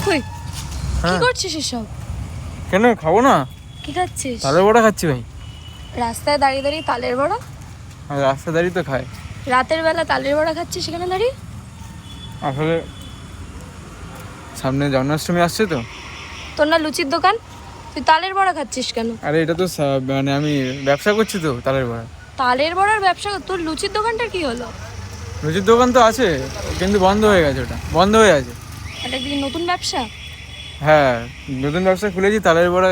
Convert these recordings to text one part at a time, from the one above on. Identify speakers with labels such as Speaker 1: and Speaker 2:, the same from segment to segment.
Speaker 1: কই কি
Speaker 2: হ্যাঁ
Speaker 1: করছিস এসব?
Speaker 2: কেন খাবো না?
Speaker 1: কি খাচ্ছিস?
Speaker 2: তালের বড়া খাচ্ছি ভাই।
Speaker 1: রাস্তায় দাঁড়িয়ে দাঁড়িয়ে তালের বড়া?
Speaker 2: আর রাস্তা দাঁড়িয়ে তো খায়।
Speaker 1: রাতের বেলা তালের বড়া খাচ্ছিস সেখানে দাঁড়িয়ে?
Speaker 2: আসলে সামনে জন্মাষ্টমী আসছে তো।
Speaker 1: তোর না লুচির দোকান, তুই তালের বড়া খাচ্ছিস কেন?
Speaker 2: আরে এটা তো মানে আমি ব্যবসা করছি তো তালের বড়া।
Speaker 1: তালের বড়ার ব্যবসা? তোর লুচির দোকানটা কি হলো?
Speaker 2: লুচির দোকান তো আছে কিন্তু বন্ধ হয়ে গেছে, ওটা বন্ধ হয়ে আছে।
Speaker 1: এটা কি নতুন ব্যবসা?
Speaker 2: হ্যাঁ নতুন ব্যবসা খুলেছি, তালের বড়া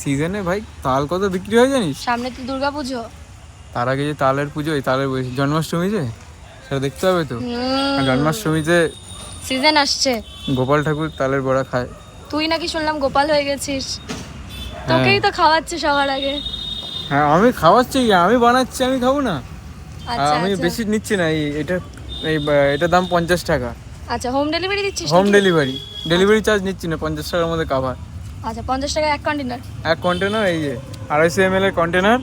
Speaker 2: সিজনে ভাই তাল কত বিক্রি হয় জানিস?
Speaker 1: সামনে তো দুর্গাপুজো।
Speaker 2: তার আগে যে তালের পুজো, এই তালের জন্মাষ্টমী যে, সেটা দেখতে হবে তো। আর জন্মাষ্টমীতে
Speaker 1: সিজন আসছে।
Speaker 2: গোপাল ঠাকুর তালের বড়া খায়।
Speaker 1: তুই নাকি শুনলাম গোপাল হয়ে গেছিস, তোকেই তো খাওয়াচ্ছে সবার আগে।
Speaker 2: হ্যাঁ আমি খাওয়াচ্ছি, আমি বানাচ্ছি, আমি খাবো না। আর
Speaker 1: আচ্ছা
Speaker 2: আমি
Speaker 1: আচ্ছা
Speaker 2: বেশি নিচ্ছি না, এটার দাম 50 টাকা।
Speaker 1: আচ্ছা, হোম ডেলিভারি দিচ্ছিস
Speaker 2: হোম
Speaker 1: নাকি?
Speaker 2: ডেলিভারি চার্জ নিচ্ছি না, 50 টাকার মধ্যে কাভার।
Speaker 1: আচ্ছা, 50 টাকা এক কন্টেনার?
Speaker 2: এক কন্টেনার, এই যে 250 ml এর কন্টেনার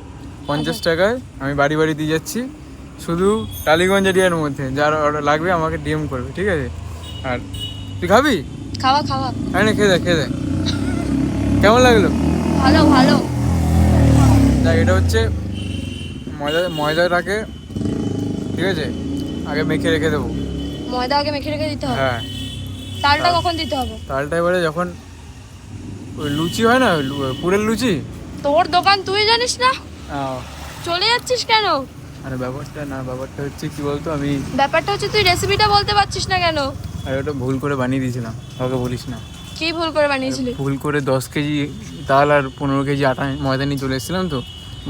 Speaker 2: 50 টাকায় আমি বাড়ি বাড়ি দিয়ে যাচ্ছি। শুধু টালিগঞ্জ এরিয়ার মধ্যে যার অর্ডার লাগবে আমাকে ডিএম করবে, ঠিক আছে? আর তুই খাবি?
Speaker 1: খাওয়া খাওয়া।
Speaker 2: হ্যাঁ না, খেয়ে দেখ কেমন লাগলো?
Speaker 1: ভালো ভালো।
Speaker 2: দেখ এটা হচ্ছে ময়দাটাকে, ঠিক আছে, আগে মেখে রেখে দেবো।
Speaker 1: ময়দা আগে মেখে রেখে দিতে হবে?
Speaker 2: হ্যাঁ।
Speaker 1: তালটা কখন দিতে হবে?
Speaker 2: তালটা এবারে যখন ওই লুচি হয় না, পুরের লুচি।
Speaker 1: তোর দোকান তুই জানিস না,
Speaker 2: আহ,
Speaker 1: চলে যাচ্ছিস কেন?
Speaker 2: আরে ব্যাপারটা হচ্ছে কি বলতো, আমি
Speaker 1: ব্যাপারটা হচ্ছে তুই রেসিপিটা বলতে পারছিস না কেন?
Speaker 2: আরে ওটা ভুল করে বানিয়ে দিয়েছিলাম, কাউকে বলিস না।
Speaker 1: কি ভুল করে বানিয়েছিলি?
Speaker 2: ভুল করে 10 কেজি তাল আর 15 কেজি আটা ময়দা নিয়ে চলে এসেছিলাম তো,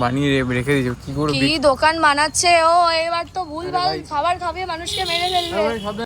Speaker 2: বানিয়ে রেখে দিয়েছি কি করে।
Speaker 1: কি দোকান বানাচ্ছে ও, এবার তো ভুল ভাল খাবার খাবে, মানুষকে মেরে ফেলবে।